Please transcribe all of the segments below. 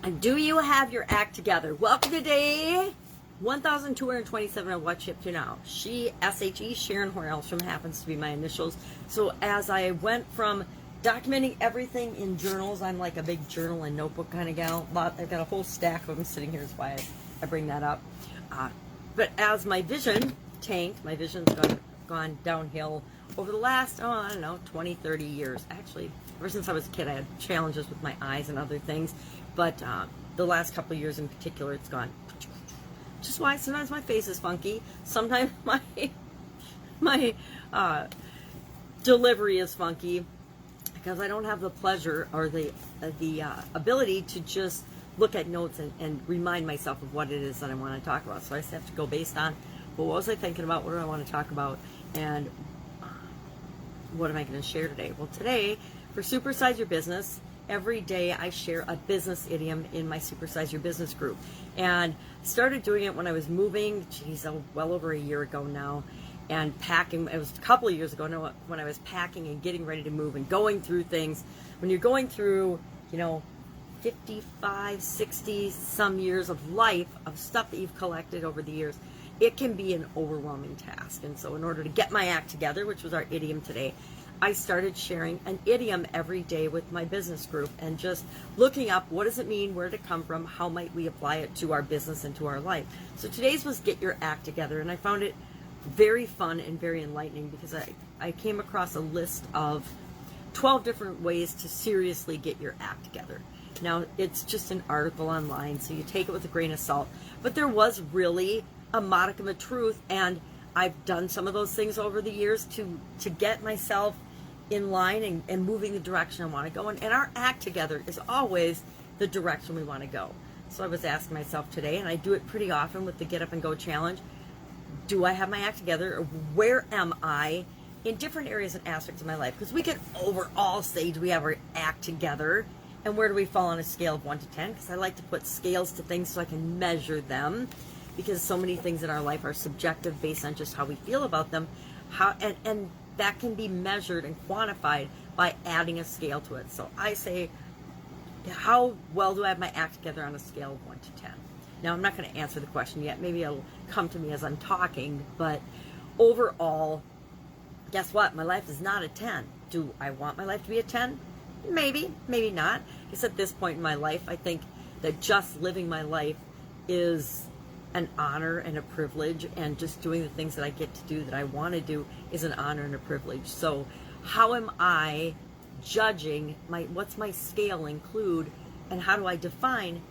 And do you have your act together? Welcome to day 1,227 of What's Shipped to Now. She, S-H-E, Sharon Horne-Ellstrom happens to be my initials. So as I went from documenting everything in journals, I'm like a big journal and notebook kind of gal. I've got a whole stack of them sitting here, is why I bring that up. But as my vision tanked, my vision's gone downhill over the last, I don't know, 20, 30 years. Actually, ever since I was a kid, I had challenges with my eyes and other things. But the last couple of years in particular, it's gone. Just why sometimes my face is funky. Sometimes my delivery is funky because I don't have the pleasure or the ability to just look at notes and remind myself of what it is that I want to talk about. So I just have to go based on, well, what was I thinking about? What do I want to talk about? And what am I going to share today? Well, today, for Supersize Your Business, every day I share a business idiom in my Supersize Your Business group. And started doing it when I was moving, well over a year ago now, and packing. It was a couple of years ago now when I was packing and getting ready to move and going through things. When you're going through, 55, 60 some years of life of stuff that you've collected over the years, it can be an overwhelming task. And so in order to get my act together, which was our idiom today, I started sharing an idiom every day with my business group and just looking up what does it mean, where did it come from, how might we apply it to our business and to our life. So today's was get your act together, and I found it very fun and very enlightening because I came across a list of 12 different ways to seriously get your act together. Now, it's just an article online, so you take it with a grain of salt, but there was really a modicum of truth, and I've done some of those things over the years to get myself in line and moving the direction I want to go in. And our act together is always the direction we want to go. So I was asking myself today, and I do it pretty often with the Get Up and Go challenge, do I have my act together? Or where am I in different areas and aspects of my life? Because we can overall say, do we have our act together? And where do we fall on a scale of 1 to 10? Because I like to put scales to things so I can measure them. Because so many things in our life are subjective based on just how we feel about them. And that can be measured and quantified by adding a scale to it. So I say, how well do I have my act together on a scale of 1 to 10? Now, I'm not going to answer the question yet. Maybe it'll come to me as I'm talking. But overall, guess what? My life is not a 10. Do I want my life to be a 10? Maybe, maybe not. I guess at this point in my life, I think that just living my life is an honor and a privilege, and just doing the things that I get to do that I want to do is an honor and a privilege. So how am I judging what's my scale include, and how do I define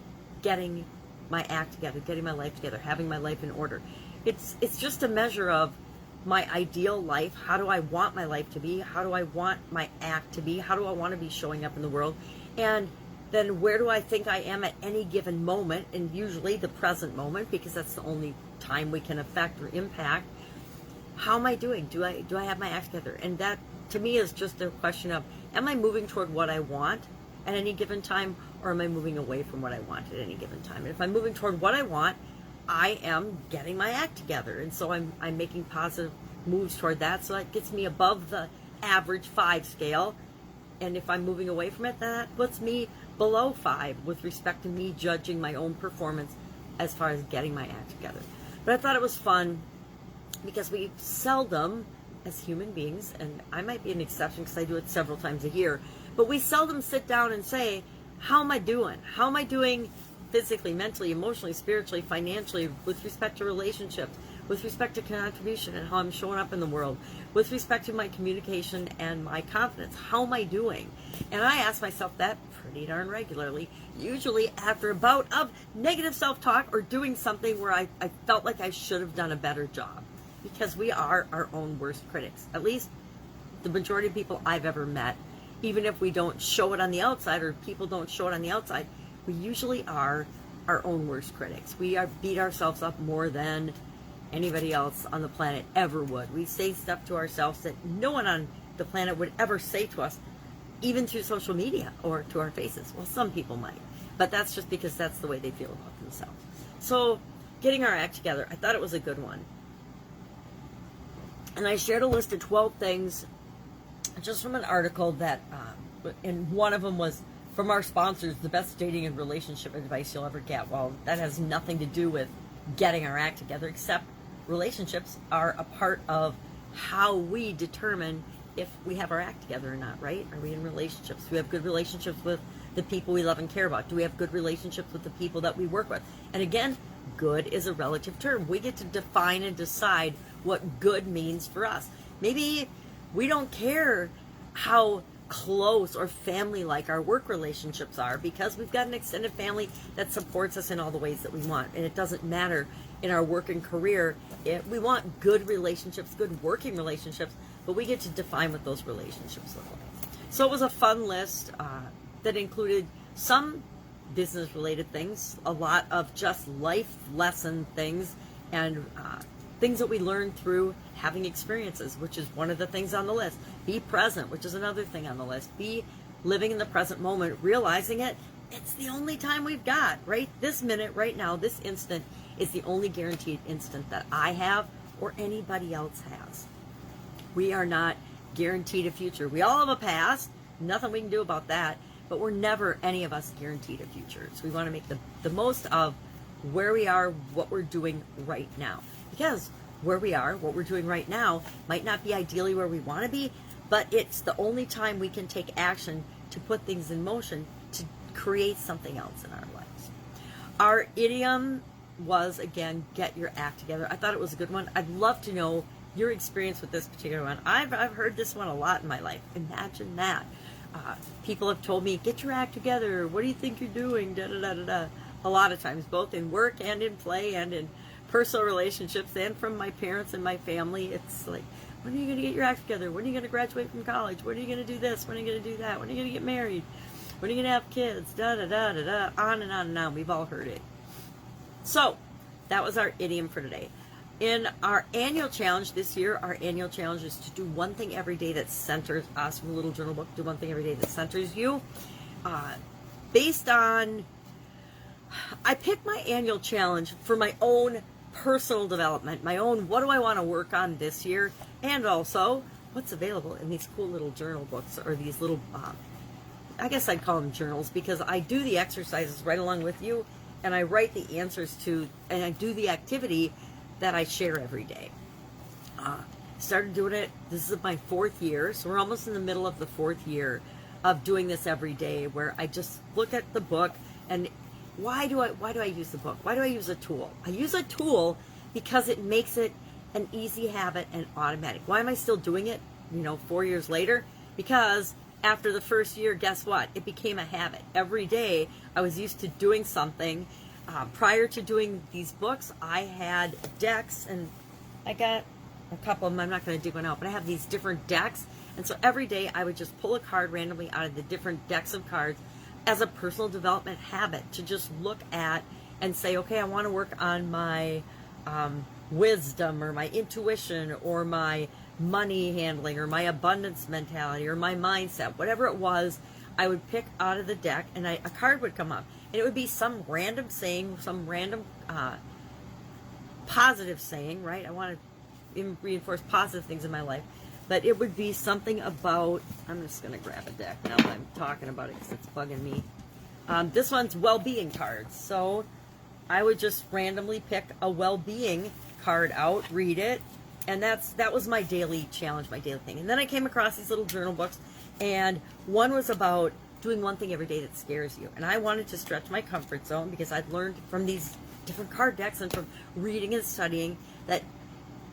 getting my act together, getting my life together, having my life in order? It's just a measure of my ideal life. How do I want my life to be? How do I want my act to be? How do I want to be showing up in the world? And then where do I think I am at any given moment, and usually the present moment, because that's the only time we can affect or impact. How am I doing? Do I have my act together? And that, to me, is just a question of, am I moving toward what I want at any given time, or am I moving away from what I want at any given time? And if I'm moving toward what I want, I am getting my act together. And so I'm making positive moves toward that, so that gets me above the average 5 scale. And if I'm moving away from it, that puts me below 5 with respect to me judging my own performance as far as getting my act together. But I thought it was fun because we seldom, as human beings, and I might be an exception because I do it several times a year, but we seldom sit down and say, how am I doing? How am I doing physically, mentally, emotionally, spiritually, financially, with respect to relationships, with respect to contribution and how I'm showing up in the world, with respect to my communication and my confidence? How am I doing? And I ask myself that pretty darn regularly, usually after a bout of negative self-talk or doing something where I felt like I should have done a better job. Because we are our own worst critics. At least the majority of people I've ever met, even if we don't show it on the outside, or people don't show it on the outside, we usually are our own worst critics. We beat ourselves up more than anybody else on the planet ever would. We say stuff to ourselves that no one on the planet would ever say to us, even through social media or to our faces. Well, some people might, but that's just because that's the way they feel about themselves. So getting our act together, I thought it was a good one. And I shared a list of 12 things just from an article that, and one of them was from our sponsors, the best dating and relationship advice you'll ever get. Well, that has nothing to do with getting our act together, except relationships are a part of how we determine if we have our act together or not, right? Are we in relationships? Do we have good relationships with the people we love and care about? Do we have good relationships with the people that we work with? And again, good is a relative term. We get to define and decide what good means for us. Maybe we don't care how close or family-like our work relationships are, because we've got an extended family that supports us in all the ways that we want. And it doesn't matter in our work and career. We want good relationships, good working relationships, but we get to define what those relationships look like. So it was a fun list that included some business-related things, a lot of just life lesson things, and things that we learn through having experiences, which is one of the things on the list. Be present, which is another thing on the list. Be living in the present moment, realizing it's the only time we've got, right? This minute, right now, this instant is the only guaranteed instant that I have or anybody else has. We are not guaranteed a future. We all have a past, nothing we can do about that, but we're never, any of us, guaranteed a future. So we want to make the most of where we are, what we're doing right now. Because where we are, what we're doing right now, might not be ideally where we want to be, but it's the only time we can take action to put things in motion to create something else in our lives. Our idiom was, again, get your act together. I thought it was a good one. I'd love to know your experience with this particular one. I've heard this one a lot in my life. Imagine that. People have told me, get your act together. What do you think you're doing? Da, da, da, da, da. A lot of times, both in work and in play and in personal relationships, and from my parents and my family. It's like, when are you going to get your act together? When are you going to graduate from college? When are you going to do this? When are you going to do that? When are you going to get married? When are you going to have kids? Da, da, da, da, da. On and on and on. We've all heard it. So, that was our idiom for today. In our annual challenge this year, our annual challenge is to do one thing every day that centers us. From the little journal book, do one thing every day that centers you. Based on, I picked my annual challenge for my own personal development, my own, what do I want to work on this year, and also what's available in these cool little journal books, or these little, I guess I'd call them journals, because I do the exercises right along with you, and I write the answers to, and I do the activity that I share every day. Started doing it, this is my 4th year, so we're almost in the middle of the 4th year of doing this every day, where I just look at the book, and why do I use the book? Why do I use a tool? I use a tool because it makes it an easy habit and automatic. Why am I still doing it, 4 years later? Because after the first year, guess what? It became a habit. Every day I was used to doing something. Prior to doing these books, I had decks, and I got a couple of them. I'm not going to dig one out, but I have these different decks. And so every day I would just pull a card randomly out of the different decks of cards as a personal development habit, to just look at and say, okay, I want to work on my wisdom, or my intuition, or my money handling, or my abundance mentality, or my mindset. Whatever it was, I would pick out of the deck, and a card would come up. And it would be some random saying, some random positive saying, right? I want to reinforce positive things in my life. But it would be something about, I'm just going to grab a deck now that I'm talking about it because it's bugging me. This one's well-being cards. So I would just randomly pick a well-being card out, read it, and that was my daily challenge, my daily thing. And then I came across these little journal books, and one was about doing one thing every day that scares you. And I wanted to stretch my comfort zone, because I'd learned from these different card decks and from reading and studying that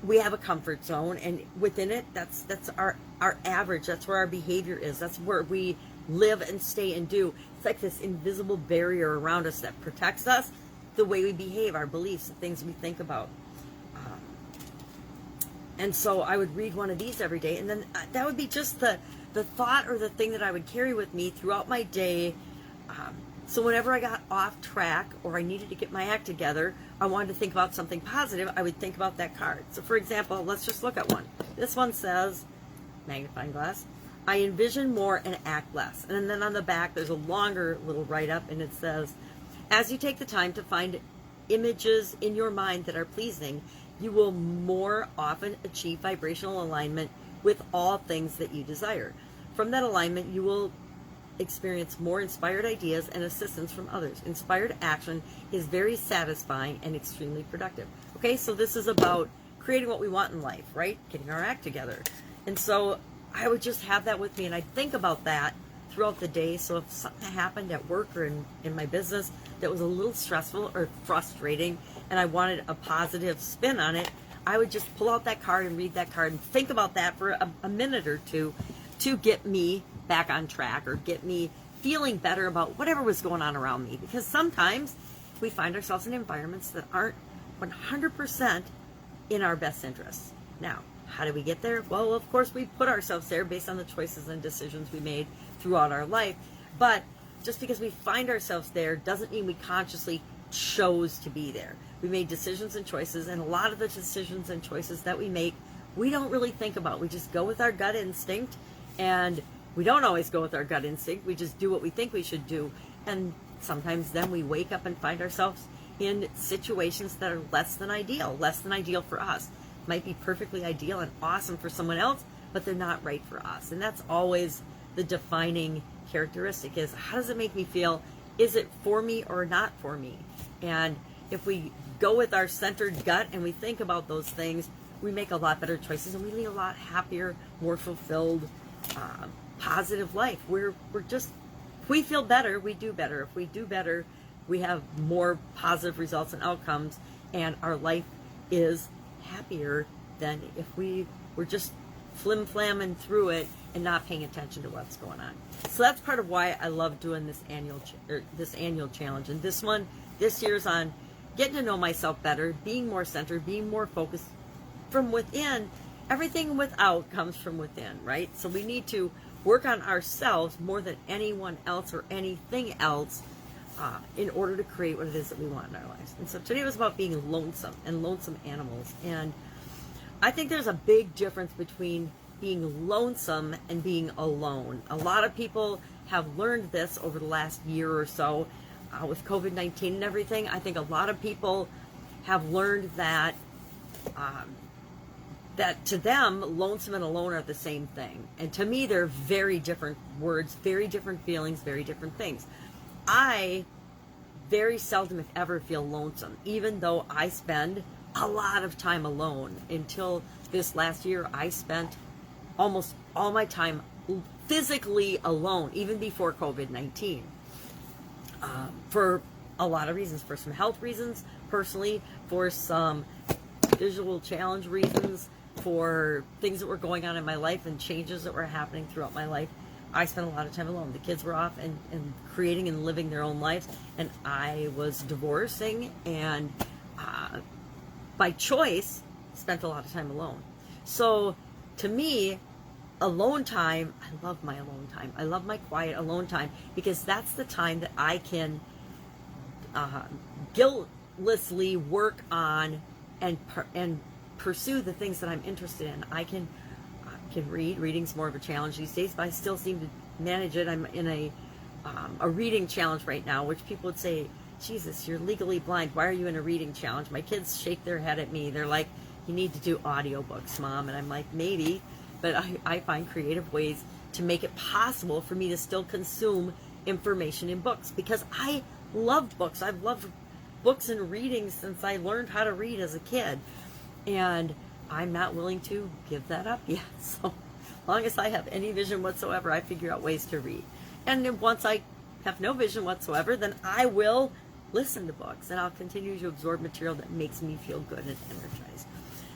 we have a comfort zone, and within it, that's our average. That's where our behavior is. That's where we live and stay and do. It's like this invisible barrier around us that protects us, the way we behave, our beliefs, the things we think about. And so I would read one of these every day, and then that would be just the thought or the thing that I would carry with me throughout my day. So whenever I got off track, or I needed to get my act together, I wanted to think about something positive, I would think about that card. So for example, let's just look at one. This one says, magnifying glass, I envision more and act less. And then on the back, there's a longer little write-up, and it says, as you take the time to find images in your mind that are pleasing, you will more often achieve vibrational alignment with all things that you desire. From that alignment, you will experience more inspired ideas and assistance from others. Inspired action is very satisfying and extremely productive. Okay, so this is about creating what we want in life, right? Getting our act together. And so I would just have that with me, and I'd think about that throughout the day. So if something happened at work or in my business that was a little stressful or frustrating, and I wanted a positive spin on it, I would just pull out that card and read that card and think about that for a minute or two to get me back on track or get me feeling better about whatever was going on around me. Because sometimes we find ourselves in environments that aren't 100% in our best interests. Now, how do we get there? Well, of course, we put ourselves there based on the choices and decisions we made throughout our life. But just because we find ourselves there doesn't mean we consciously chose to be there. We made decisions and choices, and a lot of the decisions and choices that we make, we don't really think about. We just go with our gut instinct, and we don't always go with our gut instinct. We just do what we think we should do. And sometimes then we wake up and find ourselves in situations that are less than ideal for us. Might be perfectly ideal and awesome for someone else, but they're not right for us. And that's always the defining characteristic, is how does it make me feel? Is it for me or not for me? And if we go with our centered gut and we think about those things, we make a lot better choices, and we lead a lot happier, more fulfilled, positive life. If we feel better, we do better. If we do better, we have more positive results and outcomes, and our life is happier than if we were just flim-flamming through it and not paying attention to what's going on. So that's part of why I love doing this annual challenge. And this year's on getting to know myself better, being more centered, being more focused from within. Everything without comes from within, right? So we need to work on ourselves more than anyone else or anything else in order to create what it is that we want in our lives. And so today was about being lonesome and lonesome animals. And I think there's a big difference between being lonesome and being alone. A lot of people have learned this over the last year or so with COVID-19 and everything. I think a lot of people have learned that that to them, lonesome and alone are the same thing. And to me, they're very different words, very different feelings, very different things. I very seldom, if ever, feel lonesome, even though I spend a lot of time alone. Until this last year, I spent almost all my time physically alone, even before COVID-19, for a lot of reasons. For some health reasons, personally, for some visual challenge reasons, for things that were going on in my life and changes that were happening throughout my life. I spent a lot of time alone. The kids were off and creating and living their own lives, and I was divorcing, and by choice spent a lot of time alone. So to me, alone time, I love my alone time. I love my quiet alone time, because that's the time that I can guiltlessly work on and pursue the things that I'm interested in. I can read. Reading's more of a challenge these days, but I still seem to manage it. I'm in a reading challenge right now, which people would say, Jesus, you're legally blind. Why are you in a reading challenge? My kids shake their head at me. They're like, you need to do audiobooks, Mom. And I'm like, maybe, but I find creative ways to make it possible for me to still consume information in books, because I love books. I've loved books and reading since I learned how to read as a kid. And I'm not willing to give that up yet. So as long as I have any vision whatsoever, I figure out ways to read. And then once I have no vision whatsoever, then I will listen to books, and I'll continue to absorb material that makes me feel good and energized.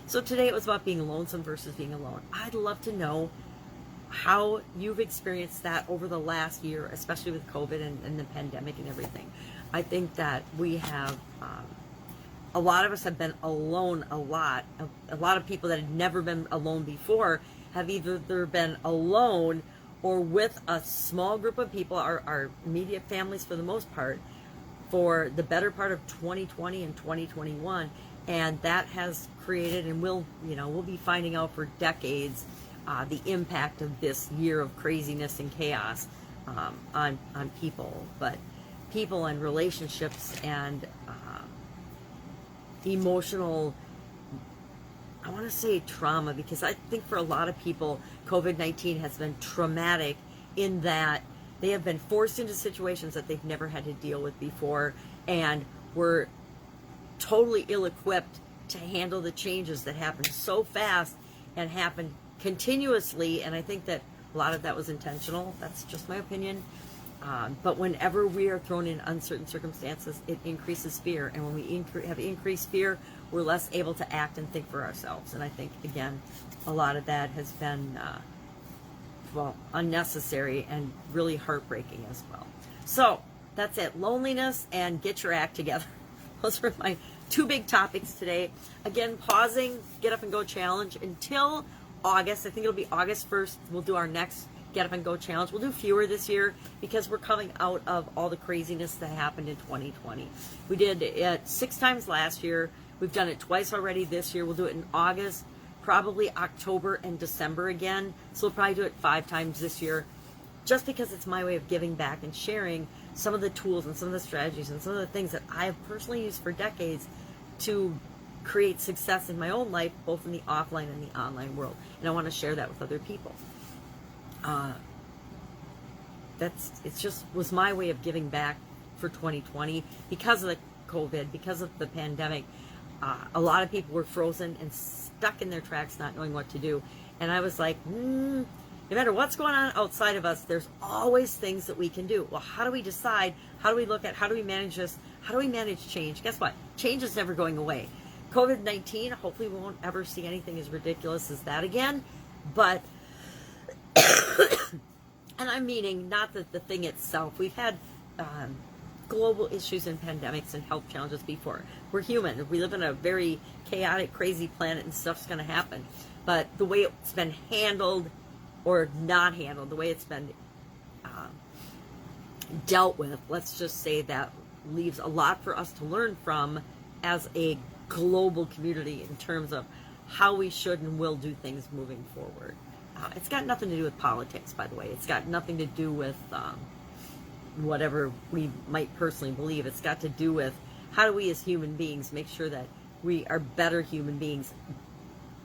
So today it was about being lonesome versus being alone. I'd love to know how you've experienced that over the last year, especially with COVID and the pandemic and everything. I think that we have, a lot of us have been alone a lot. A lot of people that had never been alone before have either been alone or with a small group of people, our immediate families for the most part, for the better part of 2020 and 2021. And that has created, and we'll be finding out for decades, the impact of this year of craziness and chaos on people, but people and relationships and emotional, I want to say trauma, because I think for a lot of people, COVID-19 has been traumatic in that They have been forced into situations that they've never had to deal with before, and were totally ill-equipped to handle the changes that happen so fast and happen continuously. And I think that a lot of that was intentional. That's just my opinion. But whenever we are thrown in uncertain circumstances, it increases fear. And when we have increased fear, we're less able to act and think for ourselves. And I think, again, a lot of that has been, unnecessary and really heartbreaking as well. So that's it. Loneliness and get your act together. Those are my two big topics today. Again, pausing, get up and go challenge until August. I think it'll be August 1st. We'll do our next Get Up and Go challenge. We'll do fewer this year because we're coming out of all the craziness that happened in 2020. We did it 6 times last year. We've done it twice already this year. We'll do it in August, probably October and December again. So we'll probably do it 5 times this year, just because it's my way of giving back and sharing some of the tools and some of the strategies and some of the things that I have personally used for decades to create success in my own life, both in the offline and the online world. And I want to share that with other people. It just was my way of giving back for 2020 because of the COVID, because of the pandemic. A lot of people were frozen and stuck in their tracks, not knowing what to do. And I was like, no matter what's going on outside of us, there's always things that we can do. Well, how do we decide? How do we look at, how do we manage this? How do we manage change? Guess what? Change is never going away. COVID-19, hopefully we won't ever see anything as ridiculous as that again. But, and I'm meaning not that the thing itself. We've had global issues and pandemics and health challenges before. We're human. We live in a very chaotic, crazy planet, and stuff's going to happen. But the way it's been handled or not handled, the way it's been dealt with, let's just say that leaves a lot for us to learn from as a global community in terms of how we should and will do things moving forward. It's got nothing to do with politics, by the way. It's got nothing to do with whatever we might personally believe. It's got to do with how do we as human beings make sure that we are better human beings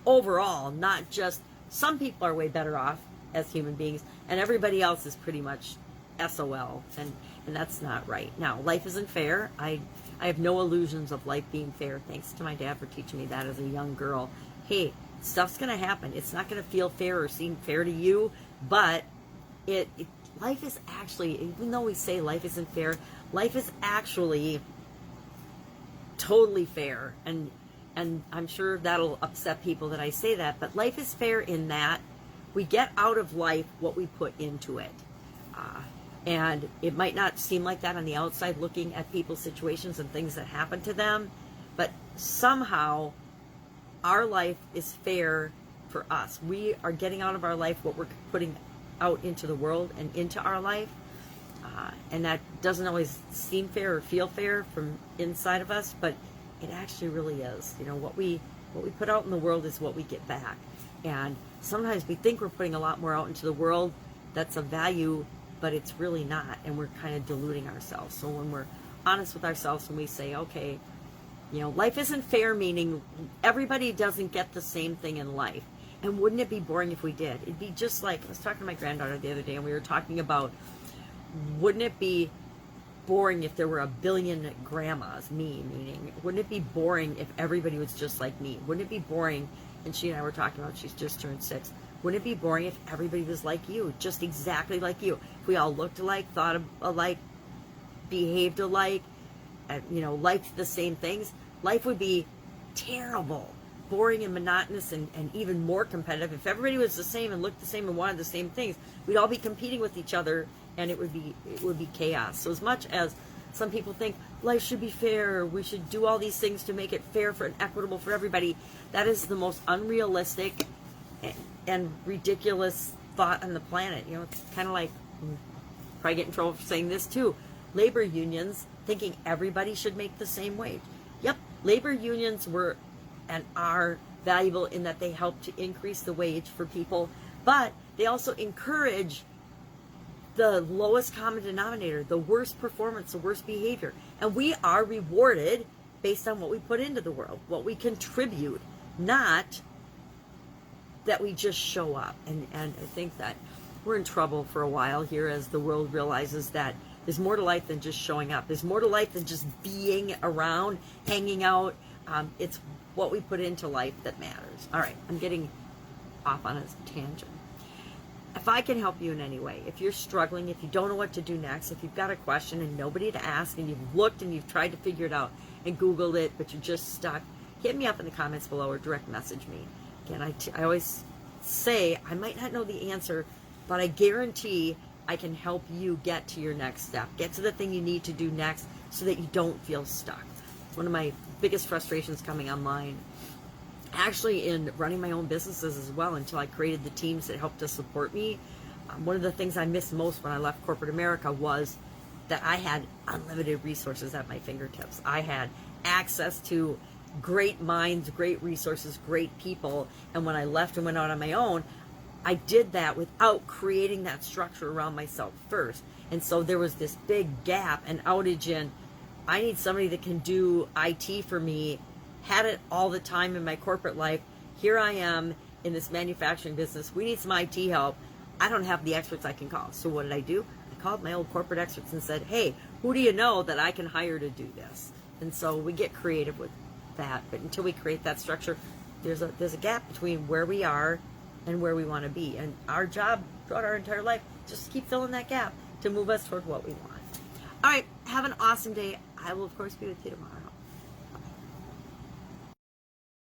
overall, not just some people are way better off as human beings and everybody else is pretty much SOL, and that's not right. Now, life isn't fair. I have no illusions of life being fair, thanks to my dad for teaching me that as a young girl. Hey, stuff's going to happen. It's not going to feel fair or seem fair to you, but life is actually, even though we say life isn't fair, life is actually totally fair. And I'm sure that'll upset people that I say that, but life is fair in that we get out of life what we put into it. And it might not seem like that on the outside looking at people's situations and things that happen to them, but somehow our life is fair for us. We are getting out of our life what we're putting out into the world and into our life. And that doesn't always seem fair or feel fair from inside of us, but it actually really is. You know, what we put out in the world is what we get back. And sometimes we think we're putting a lot more out into the world that's of value, but it's really not, and we're kind of deluding ourselves. So when we're honest with ourselves and we say, okay, you know, life isn't fair, meaning everybody doesn't get the same thing in life. And wouldn't it be boring if we did? It'd be just like, I was talking to my granddaughter the other day, and we were talking about, wouldn't it be boring if there were a billion grandmas, me meaning, wouldn't it be boring if everybody was just like me? Wouldn't it be boring, and she and I were talking about, she's just turned 6, wouldn't it be boring if everybody was like you, just exactly like you? If we all looked alike, thought alike, behaved alike, you know, liked the same things, life would be terrible, boring and monotonous, and even more competitive. If everybody was the same and looked the same and wanted the same things, we'd all be competing with each other, and it would be chaos. So as much as some people think life should be fair, we should do all these things to make it fair for and equitable for everybody, that is the most unrealistic and ridiculous thought on the planet. You know, it's kind of like, probably get in trouble for saying this too, labor unions thinking everybody should make the same wage. Yep, labor unions were and are valuable in that they help to increase the wage for people, but they also encourage the lowest common denominator, the worst performance, the worst behavior. And we are rewarded based on what we put into the world, what we contribute, not that we just show up. And I think that we're in trouble for a while here as the world realizes that there's more to life than just showing up. There's more to life than just being around, hanging out. It's what we put into life that matters. All right, I'm getting off on a tangent. If I can help you in any way, if you're struggling, if you don't know what to do next, if you've got a question and nobody to ask, and you've looked and you've tried to figure it out and Googled it, but you're just stuck, hit me up in the comments below or direct message me. Again, I always say I might not know the answer, but I guarantee I can help you get to your next step, get to the thing you need to do next so that you don't feel stuck. It's one of my biggest frustrations coming online, actually in running my own businesses as well, until I created the teams that helped to support me. One of the things I missed most when I left corporate America was that I had unlimited resources at my fingertips. I had access to great minds, great resources, great people, and when I left and went out on my own, I did that without creating that structure around myself first. And so there was this big gap and outage in, I need somebody that can do IT for me. Had it all the time in my corporate life. Here I am in this manufacturing business. We need some IT help. I don't have the experts I can call. So what did I do? I called my old corporate experts and said, hey, who do you know that I can hire to do this? And so we get creative with that. But until we create that structure, there's a gap between where we are and where we want to be. And our job throughout our entire life, just keep filling that gap to move us toward what we want. All right, have an awesome day. I will, of course, be with you tomorrow.